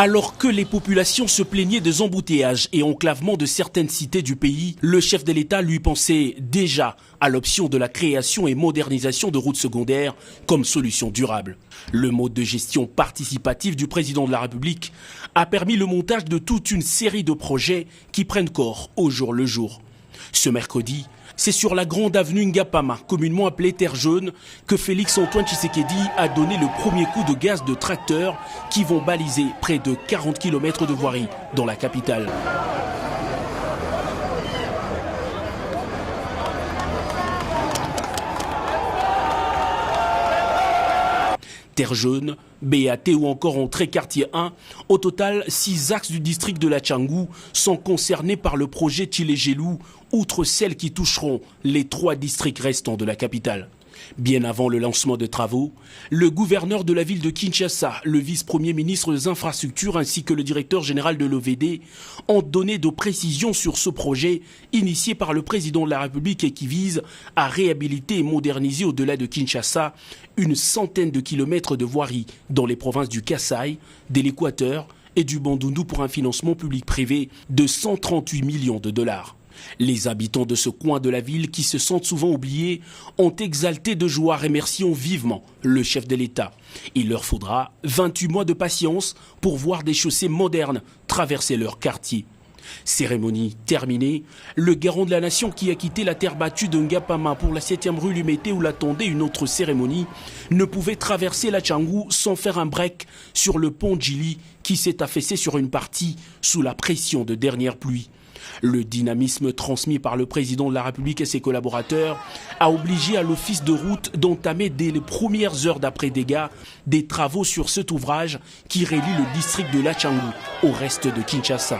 Alors que les populations se plaignaient des embouteillages et enclavements de certaines cités du pays, le chef de l'État lui pensait déjà à l'option de la création et modernisation de routes secondaires comme solution durable. Le mode de gestion participative du président de la République a permis le montage de toute une série de projets qui prennent corps au jour le jour. Ce mercredi, c'est sur la grande avenue Ngapama, communément appelée Terre Jaune, que Félix-Antoine Tshisekedi a donné le premier coup de gaz de tracteurs qui vont baliser près de 40 km de voirie dans la capitale. Terre Jaune, BAT ou encore entrée quartier 1, au total 6 axes du district de la Tchangou sont concernés par le projet Tshilé-Gelou, outre celles qui toucheront les 3 districts restants de la capitale. Bien avant le lancement de travaux, le gouverneur de la ville de Kinshasa, le vice-premier ministre des infrastructures ainsi que le directeur général de l'OVD ont donné de précisions sur ce projet initié par le président de la République et qui vise à réhabiliter et moderniser au-delà de Kinshasa une centaine de kilomètres de voirie dans les provinces du Kasaï, de l'Équateur et du Bandundu pour un financement public-privé de 138 millions de dollars. Les habitants de ce coin de la ville, qui se sentent souvent oubliés, ont exalté de joie, remerciant vivement le chef de l'État. Il leur faudra 28 mois de patience pour voir des chaussées modernes traverser leur quartier. Cérémonie terminée, le garant de la nation qui a quitté la terre battue de Ngapama pour la 7e rue Lumété où l'attendait une autre cérémonie ne pouvait traverser la Tchangou sans faire un break sur le pont Djili qui s'est affaissé sur une partie sous la pression de dernières pluies. Le dynamisme transmis par le président de la République et ses collaborateurs a obligé à l'office de route d'entamer dès les premières heures d'après-dégâts des travaux sur cet ouvrage qui relie le district de la Tchangou au reste de Kinshasa.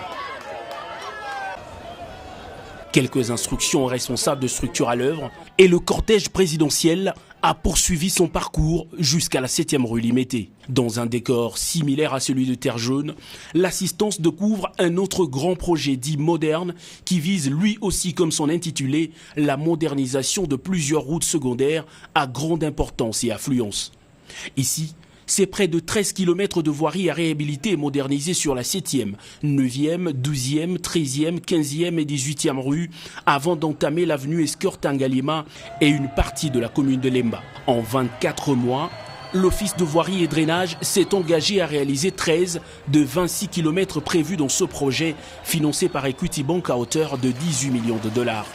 Quelques instructions aux responsables de structure à l'œuvre et le cortège présidentiel a poursuivi son parcours jusqu'à la 7e rue Limété. Dans un décor similaire à celui de Terre Jaune, l'assistance découvre un autre grand projet dit moderne qui vise lui aussi comme son intitulé la modernisation de plusieurs routes secondaires à grande importance et affluence. Ici, c'est près de 13 km de voirie à réhabiliter et moderniser sur la 7e, 9e, 12e, 13e, 15e et 18e rue avant d'entamer l'avenue Escort-Tangalima et une partie de la commune de Lemba. En 24 mois, l'Office de voirie et drainage s'est engagé à réaliser 13 de 26 km prévus dans ce projet financé par Equity Bank à hauteur de 18 millions de dollars.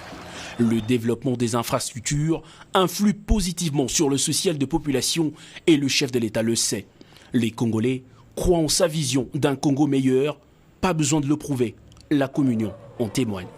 Le développement des infrastructures influe positivement sur le social de population et le chef de l'État le sait. Les Congolais croient en sa vision d'un Congo meilleur, pas besoin de le prouver, la communion en témoigne.